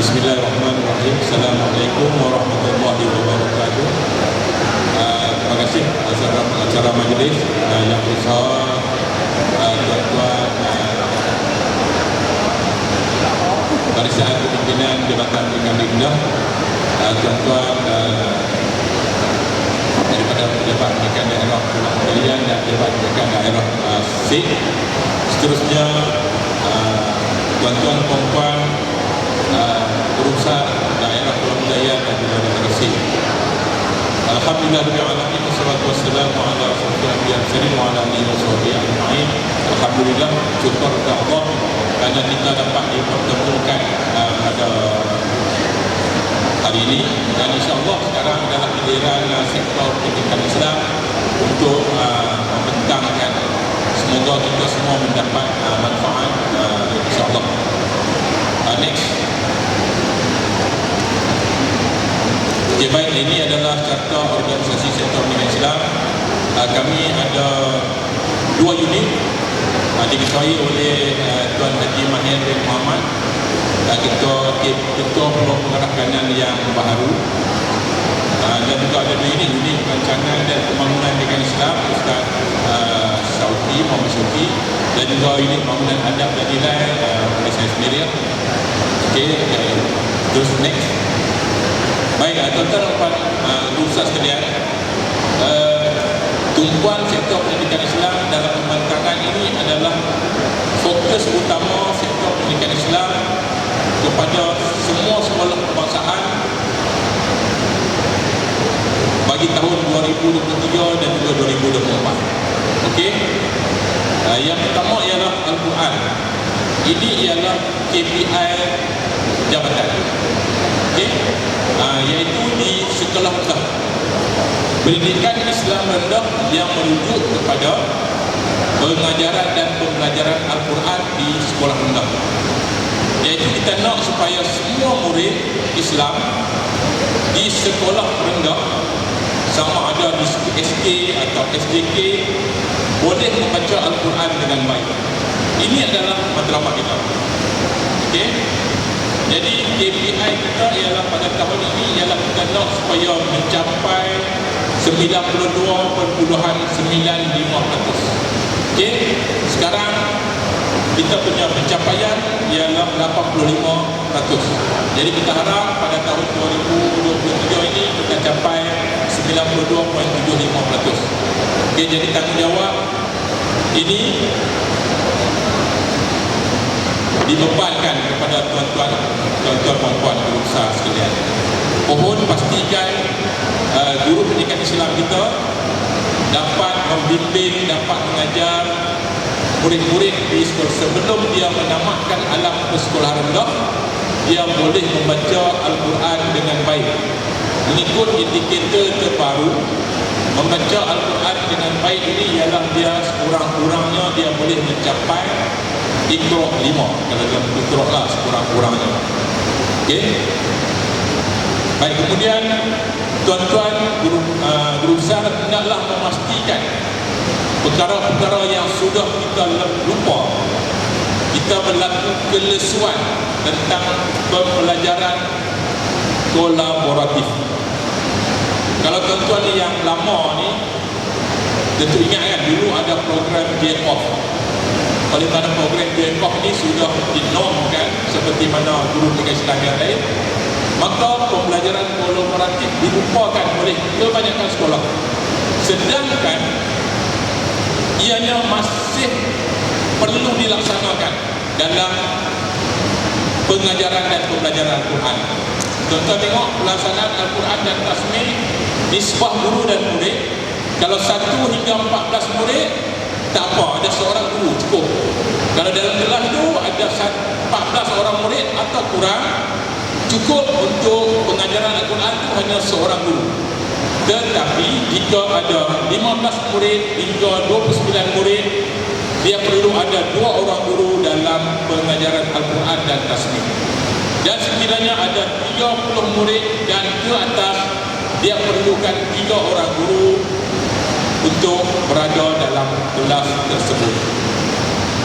Bismillahirrahmanirrahim. Assalamualaikum warahmatullahi wabarakatuh. Terima kasih acara majlis yang besar, tuan-tuan barisan pimpinan Jabatan Pendidikan Rendah, tuan-tuan daripada Pejabat Pendidikan Daerah Pulau Pilihan dan Pejabat Pendidikan Daerah SIG. Seterusnya tuan-tuan perempuan berurusan daerah Pulau Pilihan dan juga daerah SIG. Alhamdulillah rabbil alamin, wassalatu wassalamu ala rasulillah wa ala alihi washabihi ajma'in. Alhamdulillah, syukur kepada Allah kerana kita dapat dipertemukan pada hari ini, dan insya-Allah sekarang adalah giliran sektor pendidikan Islam untuk membentangkan. Semoga kita semua mendapat manfaat insya-Allah. Next. Okay, baik, ini adalah carta organisasi sektor pendidikan Islam. Kami ada 2 unit diketuai oleh Tuan Haji Mahir bin Muhammad, Ketua Pulau Pengarah Kanan yang baharu, dan juga ada 2 unit rancangan dan pembangunan pendidikan Islam, Ustaz Syauqi, Muhammad Syauqi, dan juga unit pembangunan adab dan nilai oleh saya sendiri. Okay, terus next. Baik, tuan-tuan urusan sekalian, tumpuan sektor pendidikan Islam dalam pembentangan ini adalah fokus utama sektor pendidikan Islam kepada semua sekolah kebangsaan bagi tahun 2023 dan juga 2024. Okey. Yang pertama ialah Al-Quran. Ini ialah KPI jabatan. Okey. Iaitu di sekolah rendah, pendidikan Islam rendah yang merujuk kepada pengajaran dan pembelajaran Al-Quran di sekolah rendah. Iaitu kita nak supaya semua murid Islam di sekolah rendah, sama ada di SD atau SDK, boleh membaca Al-Quran dengan baik. Ini adalah matlamat kita. Okey. Jadi KPI kita ialah pada tahun ini ialah kita nak supaya mencapai 92.95%. Okey, sekarang kita punya pencapaian ialah 85%. Jadi kita harap pada tahun 2023 ini kita capai 92.75%. Okey, jadi tanggungjawab ini dibebankan kepada tuan-tuan perempuan guru besar sekalian. Mohon pastikan guru pendidikan Islam kita dapat membimbing, dapat mengajar murid-murid di sekolah sebelum dia menamatkan alam sekolah rendah, dia boleh membaca Al-Quran dengan baik. Mengikut indikator terbaru, membaca Al-Quran dengan baik ini ialah dia sekurang-kurangnya dia boleh mencapai Iqra 5, kalau dalam Iqra lah sekurang-kurangnya. Okey. Baik, kemudian tuan-tuan guru besar hendaklah memastikan perkara-perkara yang sudah kita lupa. Kita berlaku kelesuan tentang pembelajaran kolaboratif. Kalau tuan-tuan ni yang lama ni tentu ingat kan, dulu ada program J-Off. Oleh mana program J-Off ni sudah dinormkan seperti mana guru pendidikan Islam yang lain, maka pembelajaran kolaboratif dilupakan oleh kebanyakan sekolah. Sedangkan ianya masih perlu dilaksanakan dalam pengajaran dan pembelajaran Al-Quran. Tuan-tuan tengok pelaksanaan Al-Quran dan tasmih, nisbah guru dan murid. Kalau 1 hingga 14 murid, tak apa, ada seorang guru cukup. Kalau dalam kelas tu ada 14 orang murid atau kurang, cukup untuk pengajaran Al-Quran itu hanya seorang guru. Tetapi jika ada 15 murid hingga 29 murid, dia perlu ada 2 orang guru dalam pengajaran Al-Quran dan tasmih. Dan sekiranya ada 30 murid dan ke atas, dia perlukan 3 orang guru untuk berada dalam kelas tersebut.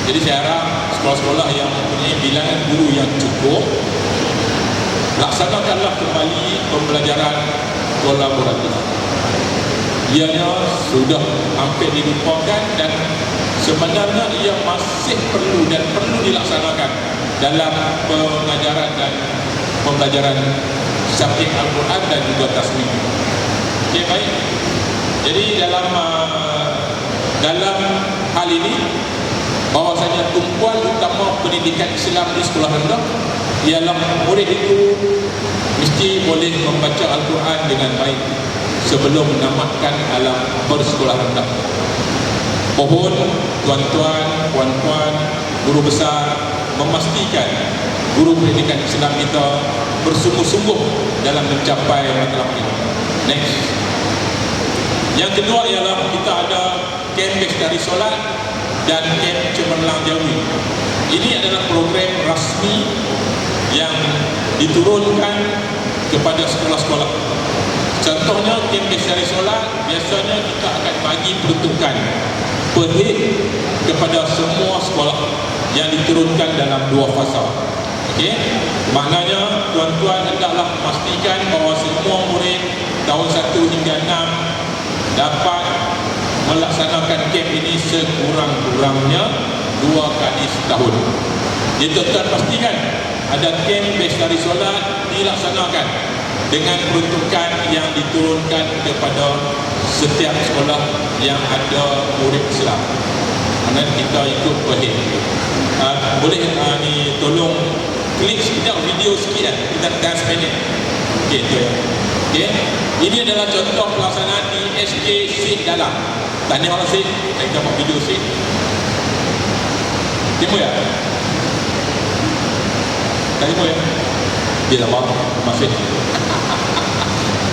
Jadi saya harap sekolah-sekolah yang mempunyai bilangan guru yang cukup, laksanakanlah kembali pembelajaran kolaboratif. Ianya sudah hampir dilupakan dan sebenarnya ia masih perlu dan perlu dilaksanakan dalam pengajaran dan pembelajaran subjek Al-Quran dan juga tasmid. Okey, baik. Jadi dalam hal ini bahwasanya tumpuan utama pendidikan Islam di sekolah rendah ialah murid itu mesti boleh membaca Al-Quran dengan baik sebelum menamatkan alam bersekolah rendah. Mohon tuan-tuan, puan-puan, guru besar memastikan guru pendidikan Islam kita bersungguh-sungguh dalam mencapai matlamat ini. Next. Yang kedua ialah kita ada kem dari solat dan kem cemerlang jawi. Ini adalah program rasmi yang diturunkan kepada sekolah-sekolah. Contohnya kem dari solat, biasanya kita akan bagi peruntukan per head kepada semua sekolah yang diturunkan dalam 2 fasa. Okey, maknanya tuan-tuan hendaklah memastikan bahawa semua murid tahun 1 hingga 6 dapat melaksanakan kem ini sekurang-kurangnya 2 kali setahun. Jadi tuan-tuan pastikan ada kem dari solat dilaksanakan dengan peruntukan yang diturunkan kepada setiap sekolah yang ada murid Islam. Kerana kita ikut berhid. Boleh ni tolong klik sekejap video sikit kita tekan seminit. Okey, tu ya. Okey. Ini adalah contoh pelaksanaan di SK Syed Dalam. Tanya orang Syed, saya dapat video Syed. Temu ya? Temu ya? Dia tak apa, masih.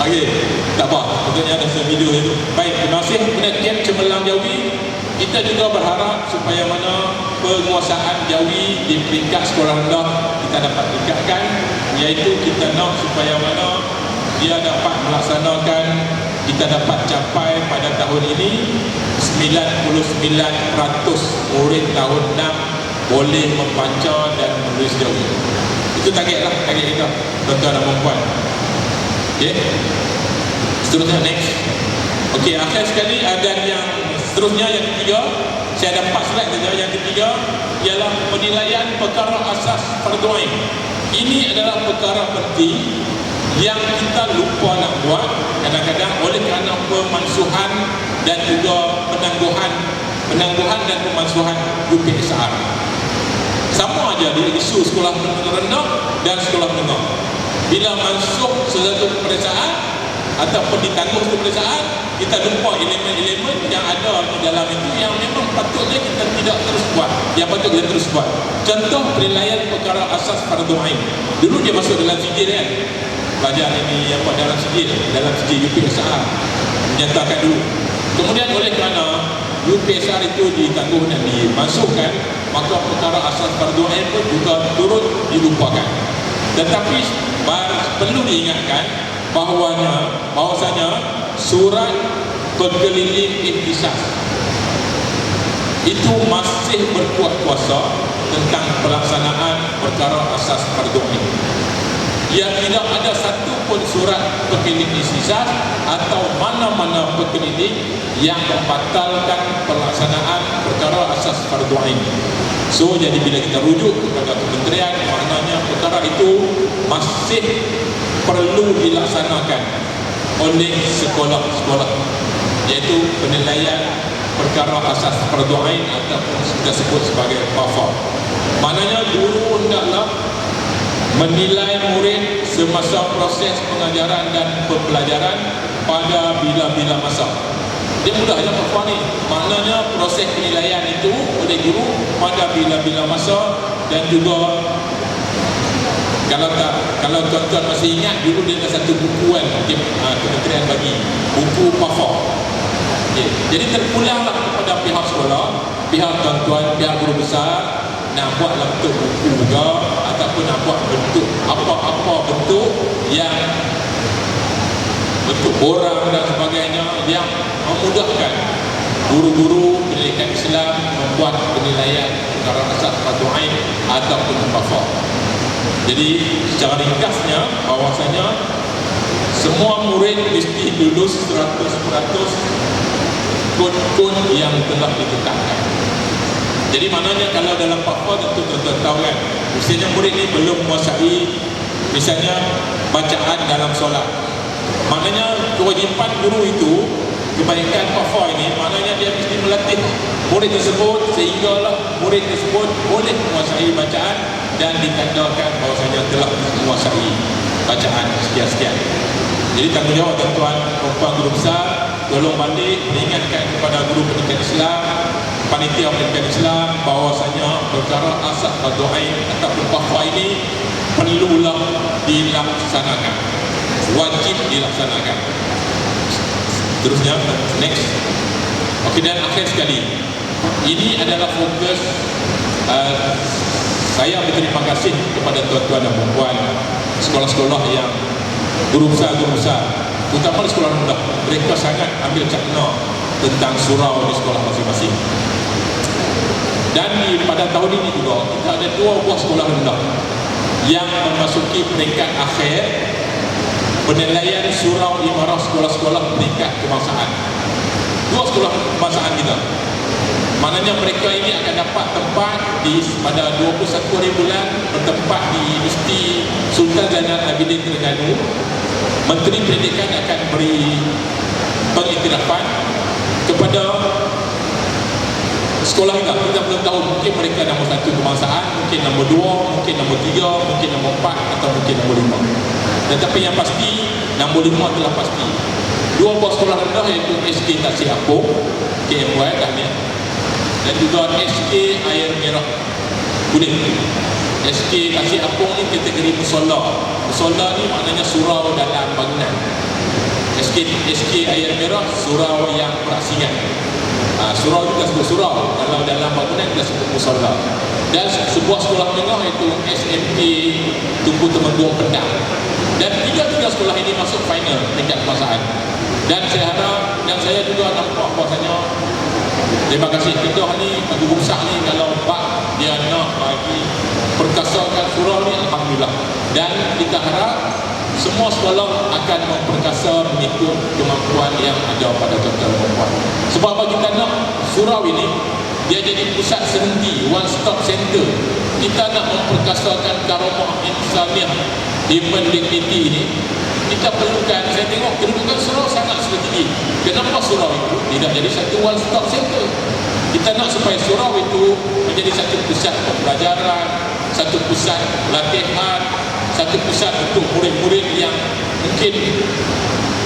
Okey, tak apa. Betulnya ada video itu. Baik, terima kasih kepada Kem Cemerlang Jawi. Kita juga berharap supaya mana penguasaan Jawi di peringkat sekolah rendah kita dapat tingkatkan, iaitu kita nak supaya mana dia dapat melaksanakan, kita dapat capai pada tahun ini 99% murid tahun 6 boleh membaca dan menulis Jawi. Itu targetlah, target kita, tuan-tuan dan puan-puan. Okey. Seterusnya next. Okey, akhir sekali ada yang seterusnya yang ketiga. Saya ada 4 slide saja. Yang ketiga ialah penilaian perkara asas fardu ain. Ini adalah perkara penting yang kita lupa nak buat kadang-kadang oleh kerana pemansuhan dan juga penangguhan dan pemansuhan UPSR. Sama aja di isu sekolah rendah dan sekolah menengah. Bila mansuh sesuatu peperiksaan ataupun ditangguh peperiksaan, kita lupa elemen-elemen yang ada di dalam itu yang memang patutnya kita tidak terus buat, yang patut kita terus buat. Contoh penilaian perkara asas fardu ain. Dulu dia masuk dalam sijil kan, pelajar ini apa dalam sijil UPSR menyatakan dulu. Kemudian oleh kerana UPSR itu ditangguh dan dimasukkan, maka perkara asas fardu ain pun juga turut dilupakan. Tetapi perlu diingatkan bahawasanya surat berkeliling ihtisas itu masih berkuat kuasa tentang pelaksanaan perkara asas fardu ain. Yang tidak ada satu pun surat berkeliling ihtisas atau mana-mana berkeliling yang membatalkan pelaksanaan perkara asas fardu ain. So jadi bila kita rujuk kepada kementerian, maknanya perkara itu masih perlu dilaksanakan oleh sekolah-sekolah, iaitu penilaian perkara asas fardu ain ataupun kita sebut sebagai PAFA. Maknanya guru hendaklah menilai murid semasa proses pengajaran dan pembelajaran pada bila-bila masa. Dia mudah je PAFA ni. Maknanya proses penilaian itu oleh guru pada bila-bila masa. Dan juga kalau tuan-tuan masih ingat, dulu dia ada satu buku kan, kementerian bagi buku PAFA. Okay. Jadi terpulanglah kepada pihak sekolah, pihak tuan-tuan, pihak guru besar nak buat bentuk buku juga ataupun nak buat bentuk apa-apa bentuk yang bentuk borang dan sebagainya yang memudahkan guru-guru pendidikan Islam membuat penilaian perkara asas fardu ain ataupun PAFA. Jadi secara ringkasnya bahwasanya semua murid mesti lulus 100% kun yang telah ditetapkan. Jadi maknanya kalau dalam fatwa tentu tuan-tuan tahu kan, misalnya murid ni belum menguasai misalnya bacaan dalam solat, maknanya kewajipan guru itu, kebanyakan fatwa ini maknanya dia mesti melatih murid tersebut sehinggalah murid tersebut boleh menguasai bacaan dan ditandakan bahawasanya telah menguasai bacaan sekian-sekian. Jadi tanggungjawab tuan-tuan perempuan guru besar, tolong balik mengingatkan kepada guru pendidikan Islam, panitia pendidikan Islam bahawasanya perkara asas fardu ain ataupun fatwa ini perlulah dilaksanakan, wajib dilaksanakan. Terusnya next. Okey, dan akhir sekali, ini adalah fokus saya berterima kasih kepada tuan-tuan dan puan sekolah-sekolah yang guru besar, terutama di sekolah rendah. Mereka sangat ambil cakna tentang surau di sekolah masing-masing. Dan pada tahun ini juga kita ada 2 buah sekolah rendah yang memasuki peringkat akhir penilaian surau imarah sekolah-sekolah peringkat kebangsaan. 2 sekolah kebangsaan kita. Maknanya mereka ini akan dapat tempat pada 21 hari bulan, bertempat di Universiti Sultan Zainal Abidin Terengganu. Menteri Pendidikan akan beri pengiktirafan kepada sekolah kita belum tahu, mungkin mereka nombor 1 kebangsaan, mungkin nombor 2, mungkin nombor 3, mungkin nombor 4 atau mungkin nombor 5. Tetapi yang pasti nombor 5 telah pasti. 2 buah sekolah rendah iaitu SK Tasik Apung KMY tahniah, dan juga SK Air Merah Kuning. SK Tasik Apung ni kategori musola. Musola ni maknanya surau dalam bangunan. SK Air Merah surau yang berasingan. Surau juga sebut surau, kalau dalam bangunan kita sebut musola. Dan sebuah sekolah menengah iaitu SMP Tunku Temenggung Pendang. Dan 3 sekolah ini masuk final tingkat kebangsaan. Dan saya harap, dan saya juga nampak bahasanya, terima kasih kita ni, guru besar ni, kalau bak dia nak bagi perkasakan surau ni, alhamdulillah. Dan kita harap semua sekolah akan memperkasa mengikut kemampuan yang ada pada tuan-tuan dan puan. Sebab apa kita nak surau ini dia jadi pusat serenti, one stop center. Kita nak memperkasakan karamah insaniah, human dignity ini. Kita perlukan, saya tengok kedudukan surau sangat tinggi. Kenapa surau itu tidak jadi satu one stop center? Kita nak supaya surau itu menjadi satu pusat pembelajaran, satu pusat latihan, satu pusat untuk murid-murid yang mungkin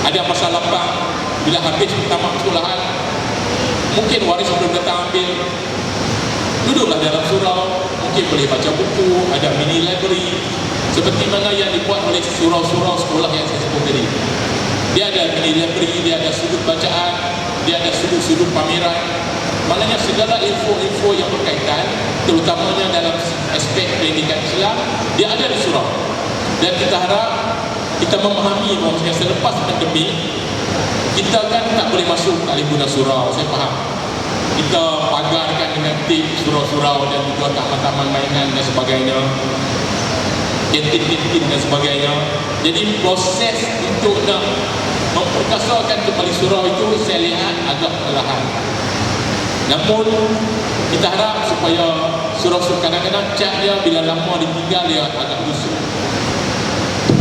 ada masa lapang bila habis tamat sekolahan, mungkin waris belum datang ambil, duduklah dalam surau, mungkin boleh baca buku, ada mini library seperti mana yang dibuat oleh surau-surau sekolah yang saya sebut tadi. Dia ada mini library, dia ada sudut bacaan, dia ada sudut-sudut pameran. Maknanya segala info-info yang berkaitan, terutamanya dalam aspek pendidikan Islam, dia ada di surau. Dan kita harap kita memahami bahawa selepas pandemik kita kan tak boleh masuk, tak boleh guna surau. Saya faham kita pagarkan dengan tip surau-surau dan juga taman-taman mainan dan sebagainya, kantin-kantin dan sebagainya. Jadi proses untuk nak memperkasakan kembali surau itu saya lihat agak perlahan. Namun kita harap supaya surau-surau, kadang-kadang cat dia bila lama ditinggal dia agak busuk.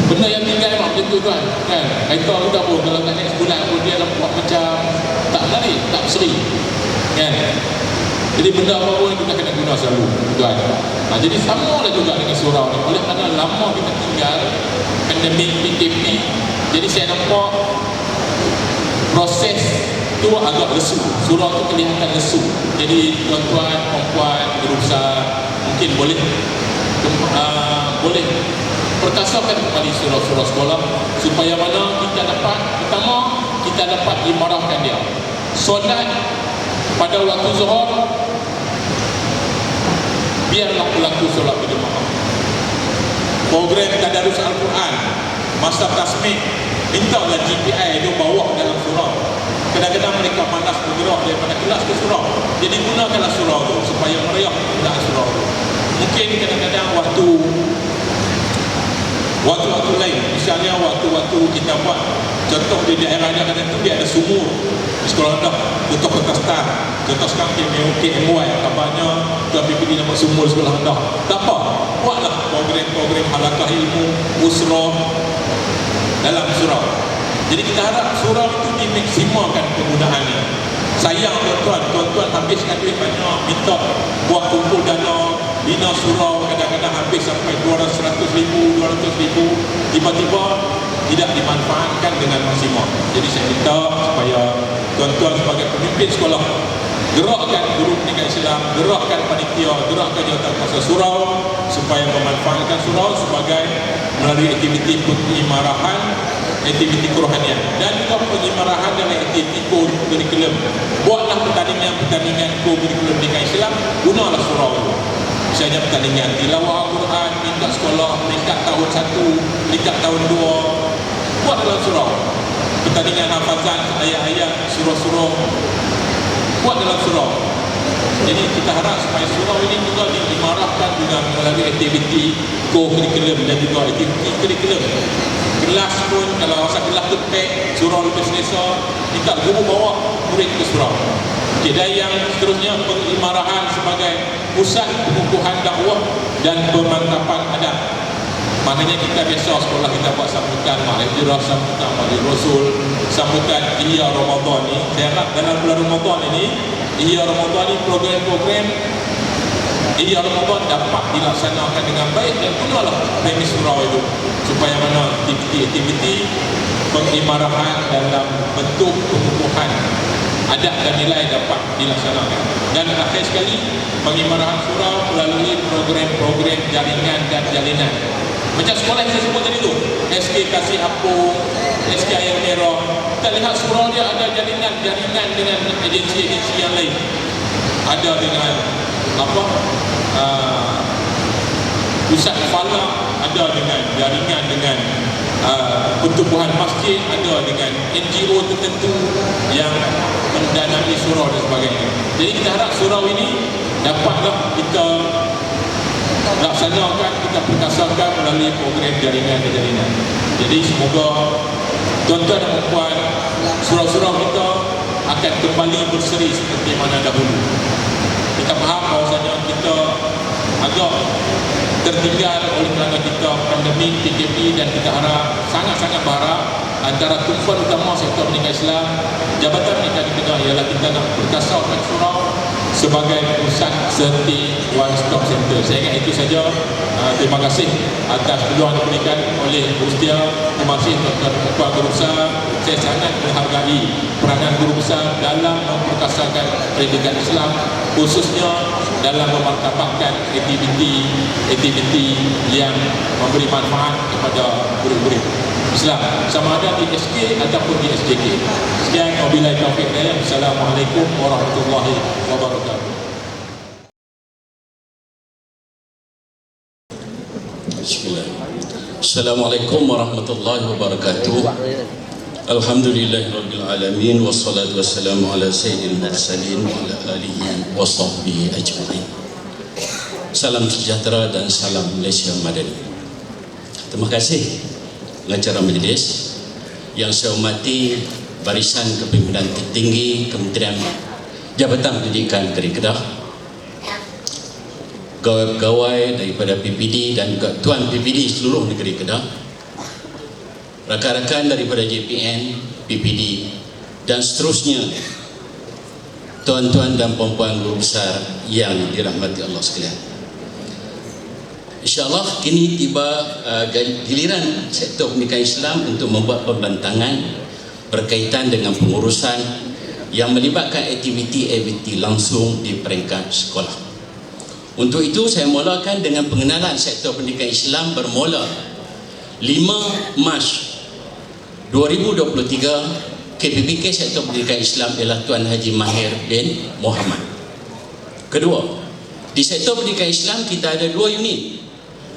Benda yang tinggal memang macam tu kan. Kereta kita pun kalau tak naik sebulan pun dia nampak macam tak menarik, tak berseri kan. Jadi benda apa pun kita kena guna selalu tuan. Jadi sama lah juga dengan surau ni. Oleh kerana lama kita tinggal pandemik PKP, jadi saya nampak proses tu agak lesu. Surau tu kelihatan lesu. Jadi tuan-tuan, perempuan, guru besar mungkin boleh perkasakan kembali surau-surau sekolah supaya mana kita dapat, pertama kita dapat imarahkan dia. Solat pada waktu zuhur biarlah berlaku solat berjemaah. Program tadarus Al-Quran, masa tasmih, mintalah GPI itu bawa dalam surau. Kadang-kadang mereka malas bergerak daripada kelas ke surau, jadi gunakanlah surau itu supaya meriah penggunaan surau itu. Mungkin kadang-kadang waktu Waktu-waktu lain, misalnya waktu-waktu kita buat contoh di daerah dia kata tu dia ada sumur di sekolah rendah, contoh kertas tar, contoh sekarang KMY, kabarnya tuan PPD nak buat sumur di sekolah rendah. Tak apa, buatlah program-program halakah ilmu, usrah dalam surau. Jadi kita harap surau itu dimaksimalkan penggunaannya. Sayang tuan-tuan habiskan duit banyak, minta buat kumpul dana, bina surau, kadang-kadang habis sampai 200 ribu, tiba-tiba tidak dimanfaatkan dengan maksimal. Jadi saya minta supaya tuan-tuan sebagai pemimpin sekolah gerakkan guru pendidikan Islam, gerakkan panitia, gerakkan jawatankuasa surau supaya memanfaatkan surau sebagai melalui aktiviti pengimarahan, aktiviti kerohanian dan juga pengimarahan dalam aktiviti kurikulum. Buatlah pertandingan kurikulum pendidikan Islam, gunalah surau itu. Misalnya pertandingan tilawah Al-Quran, peringkat sekolah, peringkat tahun 1, peringkat tahun 2, buat dalam surau. Pertandingan hafazan ayat-ayat, surah-surah, buat dalam surau. Jadi kita harap supaya surau ini juga diimarahkan dengan melalui aktiviti kurikulum dan juga aktiviti kurikulum. Kelas pun, kalau rasa kelas tu pack, surau lebih selesa, minta guru bawa murid ke surau. Okay, dan yang seterusnya pengimarahan sebagai pusat pengukuhan dakwah dan pemantapan adab. Maknanya kita biasa sekolah kita buat sambutan Mahdhirah, sambutan Maulid Rasul, sambutan Ihya Ramadan ni. Saya harap dalam bulan Ramadan ini, Ihya Ramadan ni program-program Ihya Ramadan dapat dilaksanakan dengan baik dan gunalah premis surau itu supaya mana aktiviti pengimarahan dalam bentuk pengukuhan adab dan nilai dapat dilaksanakan. Dan akhir sekali, pengimarahan surau melalui program-program jaringan dan jalinan. Macam sekolah yang saya sebut tadi tu, SK Kasih Apung, SK Air Merah. Kita lihat surau dia ada jaringan dengan agensi-agensi yang lain. Ada dengan pusat falak, ada dengan jaringan dengan pertubuhan masjid, ada dengan NGO tertentu yang mendanai surau dan sebagainya. Jadi kita harap surau ini dapatlah kita laksanakan, kita perkasakan melalui program jaringan dan jalinan. Jadi semoga tuan-tuan dan puan, surau-surau kita akan kembali berseri seperti mana dahulu. Kita faham bahawasanya kita agak tertinggal oleh kerana kita pandemik PKP dan kita harap, sangat-sangat berharap antara tumpuan utama sektor pendidikan Islam, Jabatan Pendidikan Negara ialah kita nak perkasakan surau sebagai pusat serti one stop center. Saya ingat itu saja. Terima kasih atas peluang yang diberikan oleh Ustia. Terima kasih tuan-tuan dan puan guru besar. Saya sangat menghargai peranan guru besar dalam memperkasakan pendidikan Islam, khususnya dalam memartabatkan aktiviti yang memberi manfaat kepada murid-murid Islam, sama ada di SK ataupun di SJK. Sekian, wabillahi taufiq wal hidayah. Assalamualaikum warahmatullahi wabarakatuh. Bismillah. Assalamualaikum warahmatullahi wabarakatuh. Alhamdulillahirabbil alamin wassalatu wassalamu ala sayyidil mursalin wa ala alihi wa sahbihi ajma'in. Salam sejahtera dan salam Malaysia Madani. Terima kasih pengacara majlis yang saya hormati barisan kepimpinan tertinggi Kementerian Jabatan Pendidikan Negeri Kedah, pegawai daripada PPD dan juga Tuan PPD seluruh negeri Kedah, rakan-rakan daripada JPN, PPD dan seterusnya, tuan-tuan dan puan-puan guru besar yang dirahmati Allah sekalian. InsyaAllah kini tiba giliran sektor pendidikan Islam untuk membuat pembantangan berkaitan dengan pengurusan yang melibatkan aktiviti-aktiviti langsung di peringkat sekolah. Untuk itu saya mulakan dengan pengenalan sektor pendidikan Islam bermula 5 Mac 2023. KPPK sektor pendidikan Islam ialah Tuan Haji Mahir bin Muhammad. Kedua, di sektor pendidikan Islam kita ada 2 unit.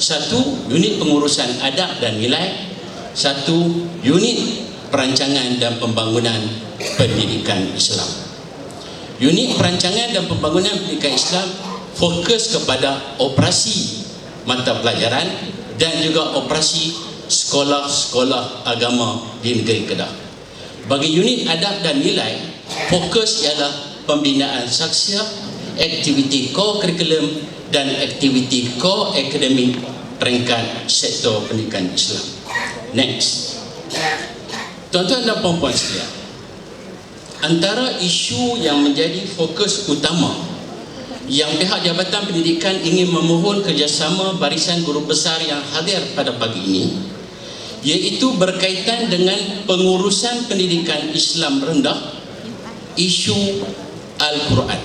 Satu, unit pengurusan adab dan nilai. Satu, unit perancangan dan pembangunan pendidikan Islam. Unit perancangan dan pembangunan pendidikan Islam fokus kepada operasi mata pelajaran dan juga operasi sekolah-sekolah agama di negeri Kedah. Bagi unit adab dan nilai, fokus ialah pembinaan saksiah, aktiviti co-curriculum dan aktiviti co-akademik peringkat sektor pendidikan Islam. Next. Tuan-tuan dan puan-puan sekalian, antara isu yang menjadi fokus utama yang pihak Jabatan Pendidikan ingin memohon kerjasama barisan guru besar yang hadir pada pagi ini, iaitu berkaitan dengan pengurusan pendidikan Islam rendah, isu Al-Quran.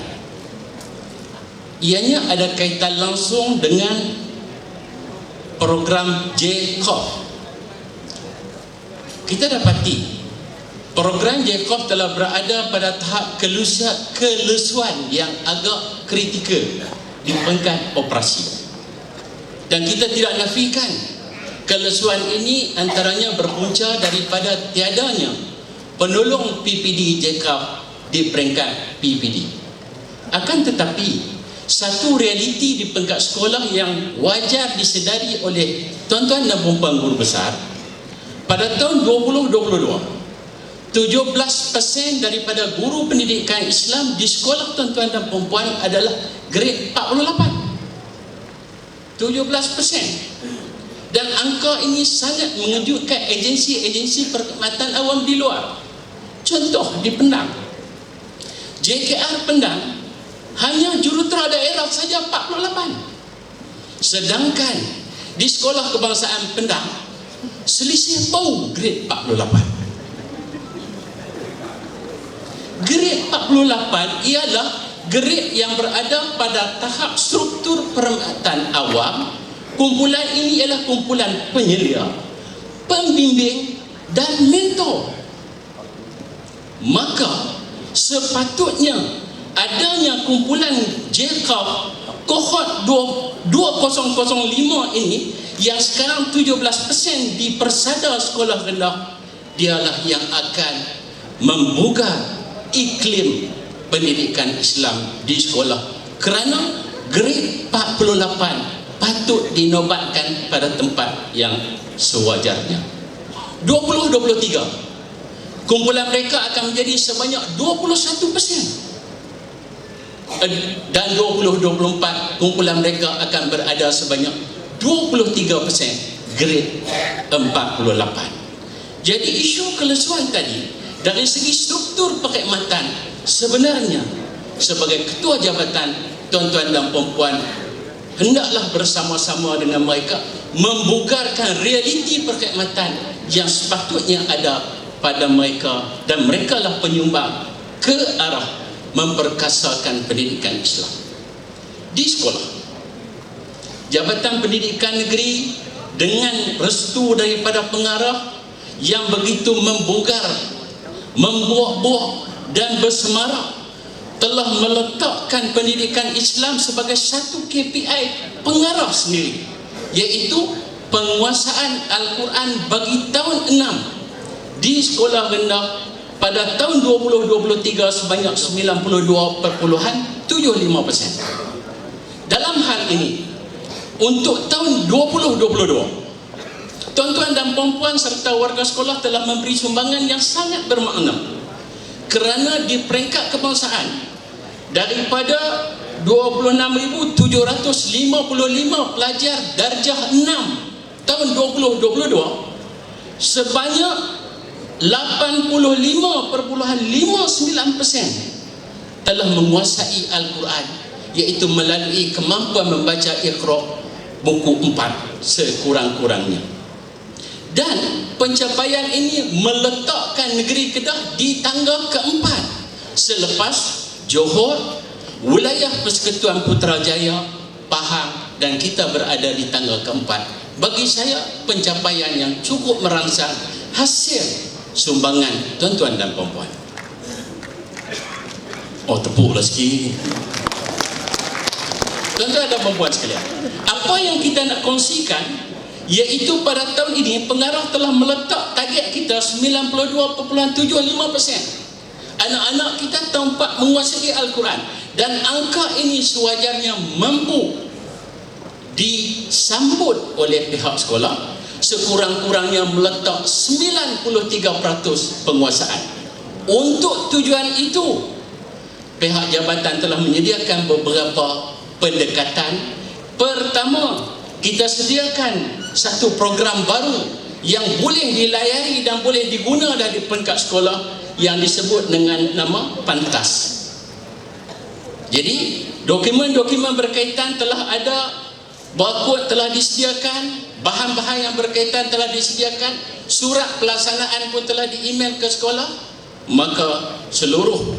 Ianya ada kaitan langsung dengan program JCOF. Kita dapati program JCOF telah berada pada tahap kelesuan yang agak kritikal di peringkat operasi. Dan kita tidak nafikan kelesuan ini antaranya berpunca daripada tiadanya penolong PPD JCOF di peringkat PPD. Akan tetapi, satu realiti di peringkat sekolah yang wajar disedari oleh tuan-tuan dan puan-puan guru besar, pada tahun 2022, 17% daripada guru pendidikan Islam di sekolah tuan-tuan dan puan-puan adalah grade 48. 17%. Dan angka ini sangat mengejutkan agensi-agensi perkhidmatan awam di luar. Contoh di Pendang, JKR Pendang hanya jurutera daerah saja 48. Sedangkan di sekolah kebangsaan Pendang selisih bau grade 48. Grade 48 ialah grade yang berada pada tahap struktur perkhidmatan awam. Kumpulan ini ialah kumpulan penyelia, pembimbing dan mentor. Maka sepatutnya adanya kumpulan JCOF kohort 2005 ini yang sekarang 17% di persada sekolah rendah, dialah yang akan membugar iklim pendidikan Islam di sekolah, kerana grade 48 patut dinobatkan pada tempat yang sewajarnya. 2023 kumpulan mereka akan menjadi sebanyak 21%. Dan 2024 kumpulan mereka akan berada sebanyak 23% grade 48. Jadi isu kelesuan tadi dari segi struktur perkhidmatan, sebenarnya sebagai ketua jabatan, tuan-tuan dan puan-puan hendaklah bersama-sama dengan mereka membugarkan realiti perkhidmatan yang sepatutnya ada pada mereka, dan merekalah penyumbang ke arah memperkasakan pendidikan Islam di sekolah. Jabatan Pendidikan Negeri dengan restu daripada pengarah yang begitu membugar, membuah-buah dan bersemarak, telah meletakkan pendidikan Islam sebagai satu KPI pengarah sendiri, iaitu penguasaan Al-Quran bagi tahun 6 di sekolah rendah pada tahun 2023 sebanyak 92.75%. Dalam hal ini, untuk tahun 2022, tuan-tuan dan puan-puan serta warga sekolah telah memberi sumbangan yang sangat bermakna, kerana di peringkat kebangsaan daripada 26,755 pelajar darjah 6 tahun 2022, sebanyak 85.59% telah menguasai Al-Quran, iaitu melalui kemampuan membaca Iqra buku 4 sekurang-kurangnya. Dan pencapaian ini meletakkan negeri Kedah di tangga keempat selepas Johor, wilayah Persekutuan Putrajaya, Pahang, dan kita berada di tangga keempat. Bagi saya pencapaian yang cukup merangsang hasil sumbangan tuan-tuan dan puan-puan. Oh, tepuklah sikit. Tuan-tuan dan puan-puan sekalian, apa yang kita nak kongsikan iaitu pada tahun ini pengarah telah meletak target kita 92.75%. Anak-anak kita tahun 4 menguasai Al-Quran, dan angka ini sewajarnya mampu disambut oleh pihak sekolah, sekurang-kurangnya meletak 93% penguasaan. Untuk tujuan itu, pihak jabatan telah menyediakan beberapa pendekatan. Pertama, kita sediakan satu program baru yang boleh dilayari dan boleh diguna dari peringkat sekolah yang disebut dengan nama PANTAS. Jadi dokumen-dokumen berkaitan telah ada, barcode telah disediakan, bahan-bahan yang berkaitan telah disediakan, surat pelaksanaan pun telah di-email ke sekolah. Maka seluruh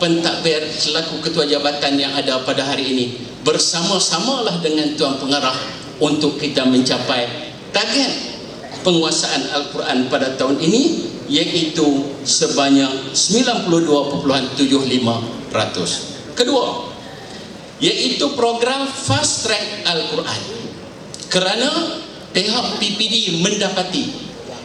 pentadbir selaku ketua jabatan yang ada pada hari ini bersama-samalah dengan Tuan Pengarah untuk kita mencapai target penguasaan Al-Quran pada tahun ini, iaitu sebanyak 92.75%. Kedua, iaitu program Fast Track Al-Quran. Kerana pihak PPD mendapati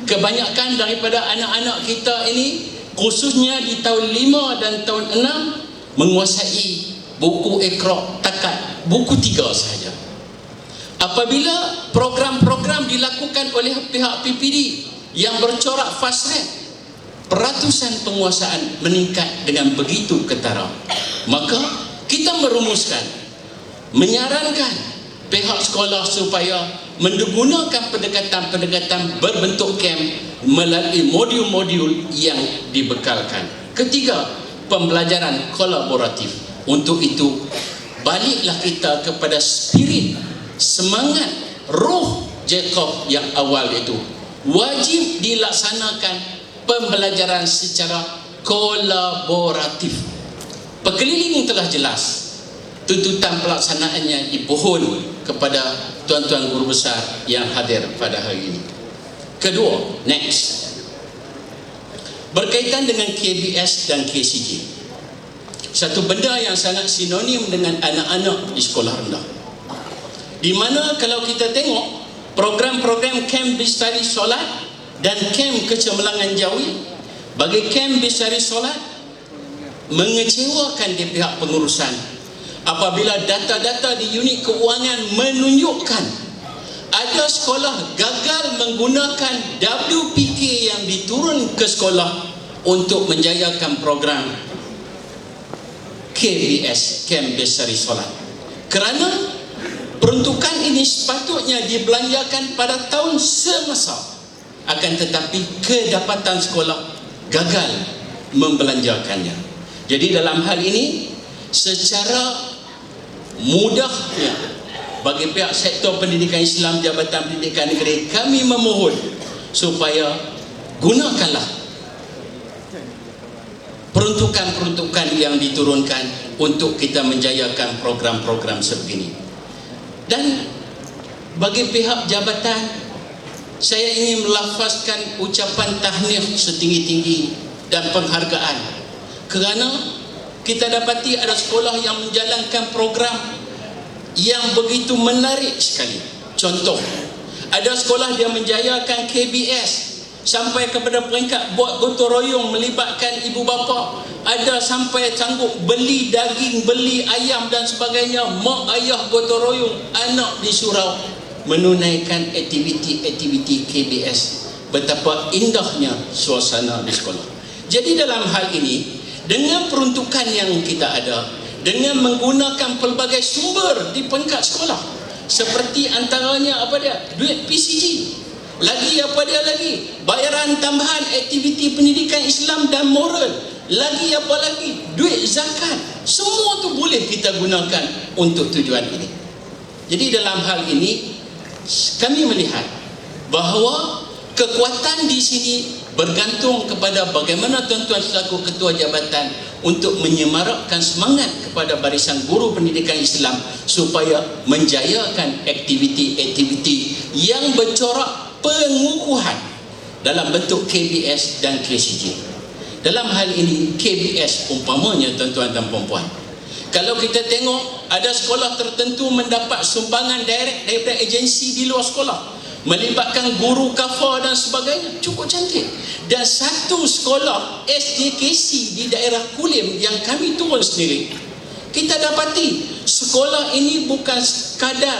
kebanyakan daripada anak-anak kita ini, khususnya di tahun 5 dan tahun 6, menguasai buku Iqra takat buku 3 sahaja. Apabila program-program dilakukan oleh pihak PPD yang bercorak fast track, peratusan penguasaan meningkat dengan begitu ketara. Maka kita merumuskan, menyarankan pihak sekolah supaya menggunakan pendekatan-pendekatan berbentuk camp melalui modul-modul yang dibekalkan. Ketiga, pembelajaran kolaboratif. Untuk itu, baliklah kita kepada spirit, semangat, roh Jacob yang awal itu. Wajib dilaksanakan pembelajaran secara kolaboratif. Pekeliling telah jelas, tuntutan pelaksanaannya dipohon kepada tuan-tuan guru besar yang hadir pada hari ini. Kedua, next, berkaitan dengan KBS dan KCJ, satu benda yang sangat sinonim dengan anak-anak di sekolah rendah, di mana kalau kita tengok program-program Camp Bestari Solat dan Camp Kecemerlangan Jawi, bagi Camp Bestari Solat mengecewakan di pihak pengurusan apabila data-data di unit keuangan menunjukkan ada sekolah gagal menggunakan WPK yang diturun ke sekolah untuk menjayakan program KBS, Camp Bestari Solat. Kerana peruntukan ini sepatutnya dibelanjakan pada tahun semasa, akan tetapi kedapatan sekolah gagal membelanjakannya. Jadi dalam hal ini, secara mudahnya bagi pihak sektor pendidikan Islam Jabatan Pendidikan Negeri, kami memohon supaya gunakanlah peruntukan-peruntukan yang diturunkan untuk kita menjayakan program-program sebegini. Dan bagi pihak jabatan, saya ingin melafazkan ucapan tahniah setinggi-tinggi dan penghargaan, kerana kita dapati ada sekolah yang menjalankan program yang begitu menarik sekali. Contoh, ada sekolah yang menjayakan KBS sampai kepada peringkat buat gotong royong melibatkan ibu bapa. Ada sampai sanggup beli daging, beli ayam dan sebagainya. Mak ayah gotong royong, anak di surau menunaikan aktiviti-aktiviti KBS. Betapa indahnya suasana di sekolah. Jadi dalam hal ini, dengan peruntukan yang kita ada, dengan menggunakan pelbagai sumber di peringkat sekolah, seperti antaranya apa dia? Duit PCG. Lagi apa dia lagi? Bayaran tambahan aktiviti pendidikan Islam dan moral. Lagi apa lagi? Duit zakat. Semua tu boleh kita gunakan untuk tujuan ini. Jadi dalam hal ini, kami melihat bahawa kekuatan di sini bergantung kepada bagaimana tuan-tuan selaku ketua jabatan untuk menyemarakkan semangat kepada barisan guru pendidikan Islam supaya menjayakan aktiviti-aktiviti yang bercorak pengukuhan dalam bentuk KBS dan KCJ. Dalam hal ini KBS umpamanya, tuan-tuan dan puan-puan, kalau kita tengok ada sekolah tertentu mendapat sumbangan direct daripada agensi di luar sekolah, melibatkan guru kafar dan sebagainya, cukup cantik. Dan satu sekolah SJKC di daerah Kulim yang kami turun sendiri, kita dapati sekolah ini bukan sekadar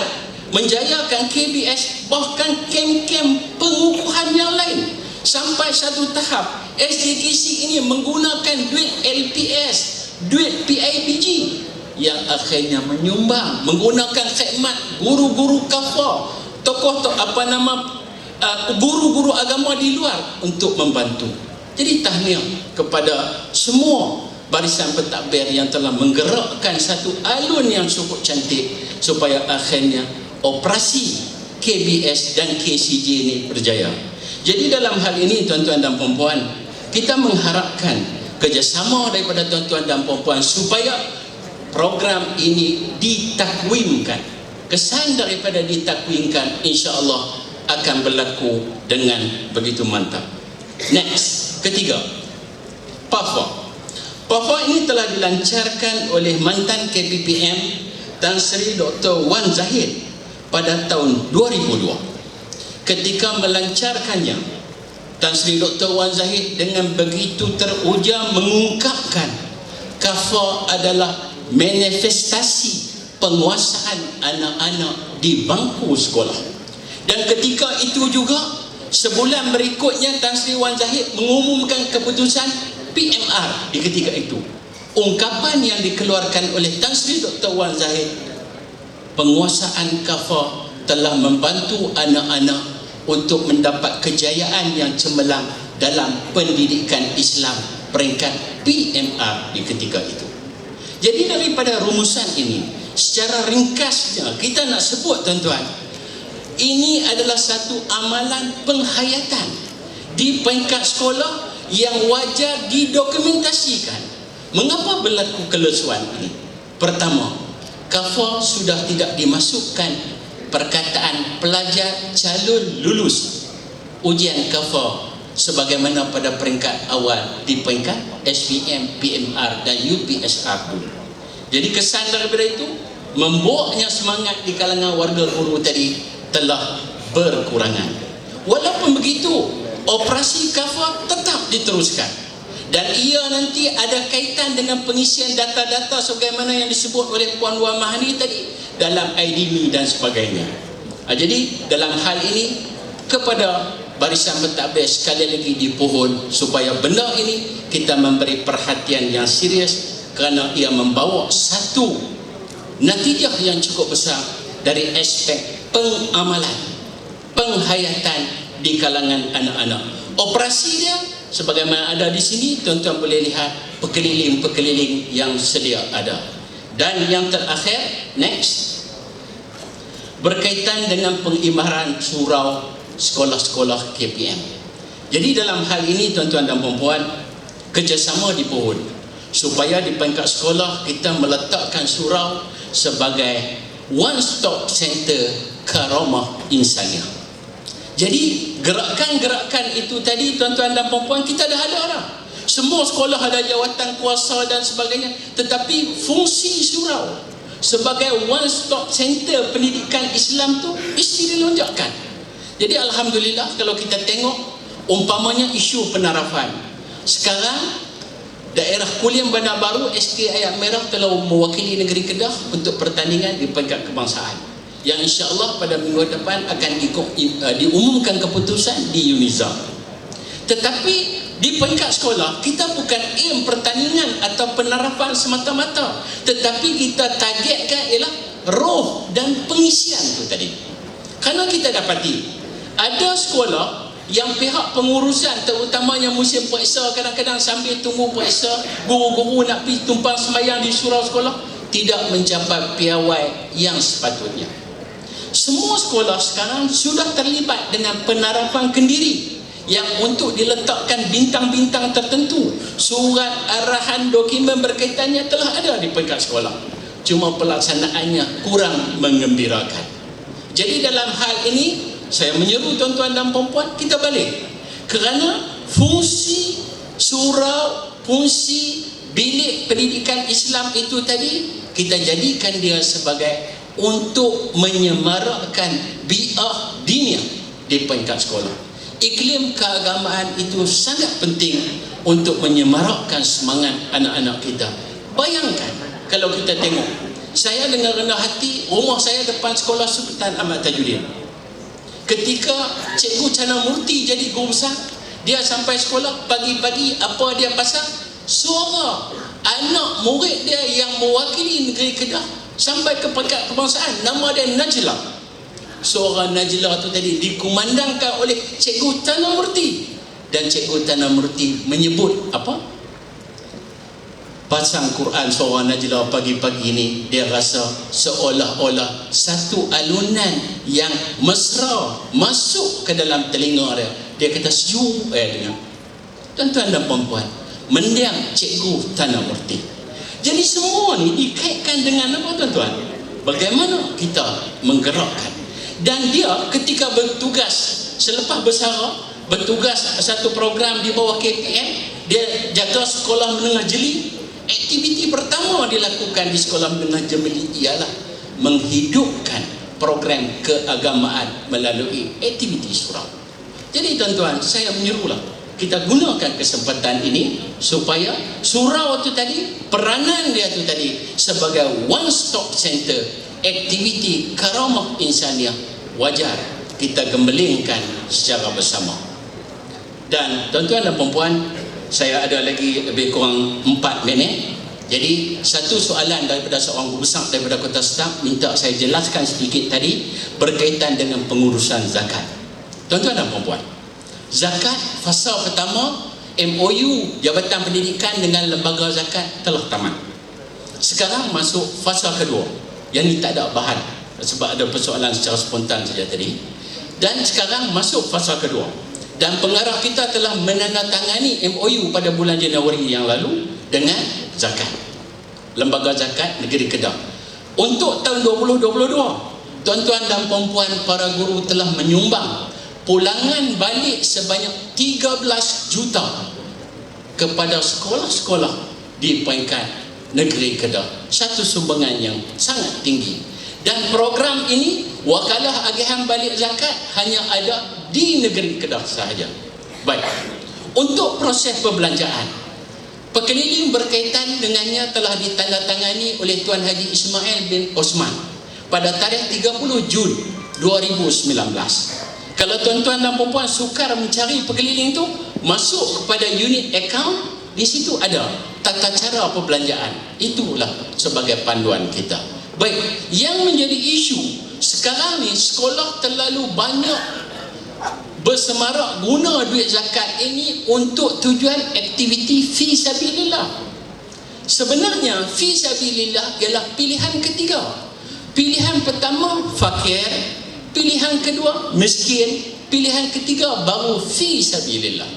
menjayakan KBS, bahkan kem-kem pengukuhan yang lain. Sampai satu tahap SJKC ini menggunakan duit LPS, duit PIBG yang akhirnya menyumbang, menggunakan khidmat guru-guru kafar, guru-guru agama di luar untuk membantu. Jadi tahniah kepada semua barisan pentadbir yang telah menggerakkan satu alun yang cukup cantik supaya akhirnya operasi KBS dan KCJ ini berjaya. Jadi dalam hal ini tuan-tuan dan puan-puan, kita mengharapkan kerjasama daripada tuan-tuan dan puan-puan supaya program ini ditakwimkan. Kesan daripada ditakwimkan insya-Allah akan berlaku dengan begitu mantap. Next, ketiga, PAFA. PAFA ini telah dilancarkan oleh mantan KPPM Tan Sri Dr. Wan Zahid pada tahun 2002. Ketika melancarkannya, Tan Sri Dr. Wan Zahid dengan begitu teruja mengungkapkan KAFA adalah manifestasi penguasaan anak-anak di bangku sekolah. Dan ketika itu juga, sebulan berikutnya Tan Sri Wan Zahid mengumumkan keputusan PMR di ketika itu. Ungkapan yang dikeluarkan oleh Tan Sri Dr. Wan Zahid, penguasaan KAFA telah membantu anak-anak untuk mendapat kejayaan yang cemerlang dalam pendidikan Islam peringkat PMR di ketika itu. Jadi daripada rumusan ini, secara ringkasnya kita nak sebut tuan-tuan, ini adalah satu amalan penghayatan di peringkat sekolah yang wajar didokumentasikan. Mengapa berlaku kelesuan ini? Pertama, KAFA sudah tidak dimasukkan perkataan pelajar calon lulus ujian KAFA sebagaimana pada peringkat awal di peringkat SPM, PMR dan UPSR dulu. Jadi kesan daripada itu, membuatnya semangat di kalangan warga guru tadi telah berkurangan. Walaupun begitu, operasi KAFA tetap diteruskan dan ia nanti ada kaitan dengan pengisian data-data sebagaimana yang disebut oleh Puan Wan Mahani tadi dalam IDMI dan sebagainya. Jadi dalam hal ini, kepada barisan pentadbir sekali lagi dipohon supaya benda ini kita memberi perhatian yang serius kerana ia membawa satu natijah yang cukup besar dari aspek pengamalan, penghayatan di kalangan anak-anak. Operasi dia sebagaimana ada di sini, tuan-tuan boleh lihat pekeliling-pekeliling yang sedia ada. Dan yang terakhir, next, berkaitan dengan pengimaran surau sekolah-sekolah KPM. Jadi dalam hal ini tuan-tuan dan puan-puan, kerjasama dipohon supaya di peringkat sekolah kita meletakkan surau sebagai one stop center karamah insaniah. Jadi gerakan-gerakan itu tadi tuan-tuan dan puan-puan, kita dah ada dah. Semua sekolah ada jawatan kuasa dan sebagainya, tetapi fungsi surau sebagai one stop center pendidikan Islam tu mesti dilonjakkan. Jadi alhamdulillah kalau kita tengok umpamanya isu penarafan. Sekarang daerah Kulian Bandar Baru SK Ayat Merah telah mewakili negeri Kedah untuk pertandingan di peringkat kebangsaan, yang insya-Allah pada minggu depan akan diumumkan keputusan di UNIZA. Tetapi di peringkat sekolah kita bukan aim pertandingan atau penarapan semata-mata, tetapi kita targetkan ialah roh dan pengisian itu tadi. Kerana kita dapati ada sekolah yang pihak pengurusan, terutamanya musim periksa, kadang-kadang sambil tunggu periksa, guru-guru nak pergi tumpang sembahyang di surau sekolah, tidak mencapai piawai yang sepatutnya. Semua sekolah sekarang sudah terlibat dengan penarapan kendiri yang untuk diletakkan bintang-bintang tertentu. Surat arahan dokumen berkaitannya telah ada di peringkat sekolah, cuma pelaksanaannya kurang menggembirakan. Jadi dalam hal ini saya menyeru tuan-tuan dan puan-puan, kita balik, kerana fungsi surau, fungsi bilik pendidikan Islam itu tadi kita jadikan dia sebagai untuk menyemarakkan bi'ah diniyah di peringkat sekolah. Iklim keagamaan itu sangat penting untuk menyemarakkan semangat anak-anak kita. Bayangkan kalau kita tengok Saya dengan rendah hati, rumah saya depan sekolah Sultan Ahmad Tajuddin. Ketika Cikgu Cana Murti jadi guru besar, dia sampai sekolah pagi-pagi, apa dia pasang? Suara anak murid dia yang mewakili negeri Kedah sampai ke peringkat kebangsaan, nama dia Najlah. Suara Najlah tu tadi dikumandangkan oleh Cikgu Cana Murti, dan Cikgu Cana Murti menyebut apa? Pasang Quran suara Najlah pagi-pagi ni, dia rasa seolah-olah satu alunan yang mesra masuk ke dalam telinga dia. Dia kata sejuk dengar. Tuan-tuan dan puan-puan, mendiang Cikgu Cana Murti. Jadi semua ni dikaitkan dengan apa tuan-tuan? Bagaimana kita menggerakkan. Dan dia ketika bertugas selepas bersara, bertugas satu program di bawah KPM, dia jaga sekolah menengah jeli. Aktiviti pertama dilakukan di sekolah menengah jeli ialah menghidupkan program keagamaan melalui aktiviti surau. Jadi tuan-tuan, saya menyerulah kita gunakan kesempatan ini supaya surau itu tadi, peranan dia itu tadi sebagai one stop center aktiviti karamah insaniah wajar kita gembelingkan secara bersama. Dan tuan-tuan dan puan-puan, saya ada lagi lebih kurang 4 minit. Jadi satu soalan daripada seorang guru besar daripada Kota Sedap minta saya jelaskan sedikit tadi berkaitan dengan pengurusan zakat. Tuan-tuan dan puan-puan, zakat fasa pertama MOU Jabatan Pendidikan dengan lembaga zakat telah tamat. Sekarang masuk fasa kedua. Yang ni tak ada bahan sebab ada persoalan secara spontan saja tadi. Dan sekarang masuk fasa kedua. Dan pengarah kita telah menandatangani MOU pada bulan Januari yang lalu dengan zakat, Lembaga Zakat Negeri Kedah. Untuk tahun 2022, tuan-tuan dan puan-puan para guru telah menyumbang pulangan balik sebanyak 13 juta kepada sekolah-sekolah di peringkat negeri Kedah. Satu sumbangan yang sangat tinggi. Dan program ini, wakalah agihan balik zakat hanya ada di negeri Kedah sahaja. Baik, untuk proses perbelanjaan, perkeliling berkaitan dengannya telah ditandatangani oleh Tuan Haji Ismail bin Osman pada tarikh 30 Jun 2019. Kalau tuan-tuan dan puan-puan sukar mencari perkeliling itu, masuk kepada unit account, di situ ada tata cara perbelanjaan. Itulah sebagai panduan kita. Baik, yang menjadi isu sekarang ni, sekolah terlalu banyak bersemarak guna duit zakat ini untuk tujuan aktiviti fi sabilillah. Sebenarnya fi sabilillah ialah pilihan ketiga. Pilihan pertama fakir, pilihan kedua miskin, pilihan ketiga baru fi sabilillah.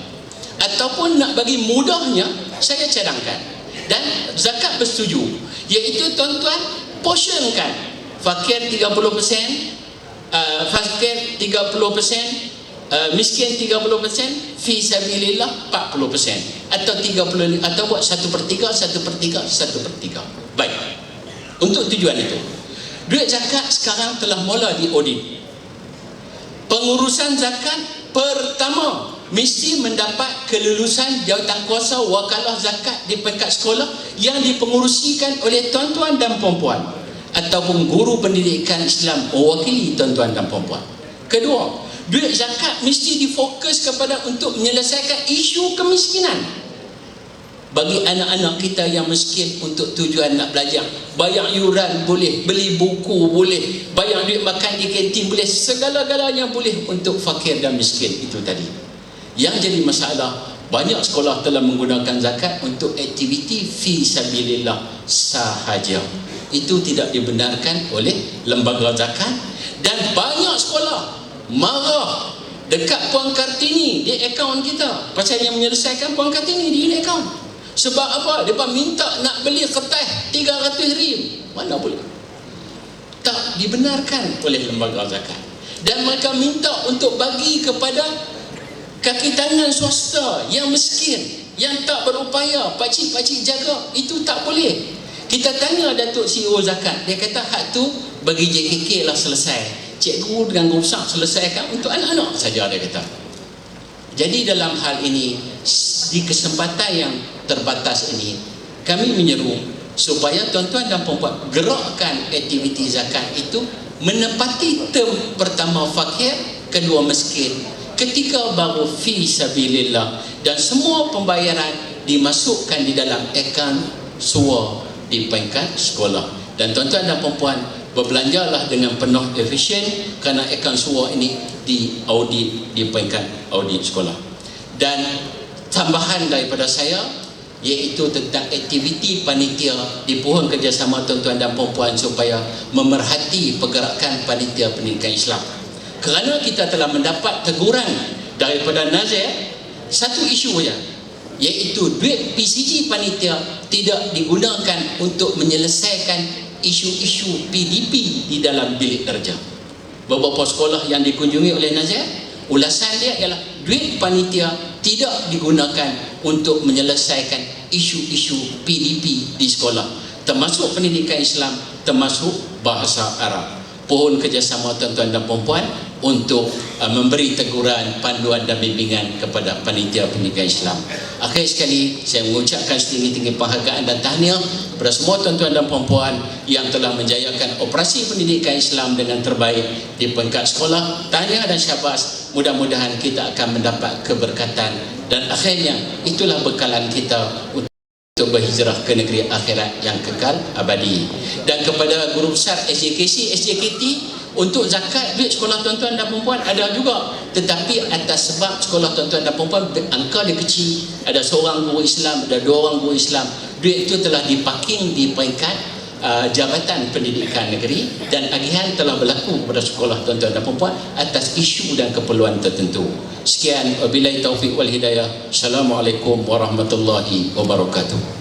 Ataupun nak bagi mudahnya, saya cadangkan dan zakat bersetuju, iaitu tuan-tuan portionkan fakir 30%, fakir 30%, miskin 30%, fi sabilillah 40%, atau 30, atau buat 1/3, 1/3, 1/3. Baik, untuk tujuan itu duit zakat sekarang telah mula diaudit. Pengurusan zakat pertama mesti mendapat kelulusan jawatankuasa wakalah zakat di peringkat sekolah yang dipengurusikan oleh tuan-tuan dan puan-puan ataupun guru pendidikan Islam mewakili tuan-tuan dan puan-puan. Kedua, duit zakat mesti difokus kepada untuk menyelesaikan isu kemiskinan bagi anak-anak kita yang miskin untuk tujuan nak belajar. Bayar yuran boleh, beli buku boleh, bayar duit makan di kantin boleh, segala-galanya boleh untuk fakir dan miskin itu tadi. Yang jadi masalah, banyak sekolah telah menggunakan zakat untuk aktiviti fi sabilillah sahaja. Itu tidak dibenarkan oleh lembaga zakat, dan banyak sekolah marah dekat Puan Kartini di akaun kita pasal yang menyelesaikan Puan Kartini di akaun. Sebab apa? Mereka minta nak beli kertas 300 rim. Mana boleh? Tak dibenarkan oleh lembaga zakat. Dan mereka minta untuk bagi kepada kaki tangan swasta yang miskin, yang tak berupaya, pakcik-pakcik jaga. Itu tak boleh. Kita tanya Datuk CEO zakat, dia kata hak tu bagi JKK lah selesai. Cikgu dengan guru besar selesaikan untuk anak-anak saja, dia kata. Jadi dalam hal ini, di kesempatan yang terbatas ini, kami menyeru supaya tuan-tuan dan puan-puan gerakkan aktiviti zakat itu menepati term pertama fakir, kedua miskin, ketiga baru fi sabilillah, dan semua pembayaran dimasukkan di dalam akaun SUA di peringkat sekolah. Dan tuan-tuan dan puan-puan berbelanjalah dengan penuh efisien kerana akaun SUA ini diaudit di peringkat audit sekolah. Dan tambahan daripada saya iaitu tentang aktiviti panitia di pohon kerjasama tuan-tuan dan puan-puan supaya memerhati pergerakan panitia pendidikan Islam. Kerana kita telah mendapat teguran daripada Nazir, satu isu saja, iaitu duit PCG panitia tidak digunakan untuk menyelesaikan isu-isu PDP di dalam bilik darjah. Beberapa sekolah yang dikunjungi oleh Nazir, ulasan dia ialah duit panitia tidak digunakan untuk menyelesaikan isu-isu PDP di sekolah, termasuk pendidikan Islam, termasuk bahasa Arab. Pohon kerjasama tuan-tuan dan puan-puan untuk memberi teguran, panduan dan bimbingan kepada panitia pendidikan Islam. Akhir sekali, saya mengucapkan setinggi-tinggi penghargaan dan tahniah kepada semua tuan-tuan dan puan-puan yang telah menjayakan operasi pendidikan Islam dengan terbaik di peringkat sekolah. Tahniah dan syabas, mudah-mudahan kita akan mendapat keberkatan, dan akhirnya itulah bekalan kita untuk berhijrah ke negeri akhirat yang kekal abadi. Dan kepada guru besar SJKC, SJKT, untuk zakat duit sekolah tuan-tuan dan perempuan ada juga, tetapi atas sebab sekolah tuan-tuan dan perempuan angka dia kecil, ada seorang guru Islam, ada 2 orang guru Islam, duit itu telah diparking di peringkat Jabatan Pendidikan Negeri, dan agihan telah berlaku kepada sekolah tuan-tuan dan perempuan atas isu dan keperluan tertentu. Sekian, wabillahi taufiq wal hidayah. Assalamualaikum warahmatullahi wabarakatuh.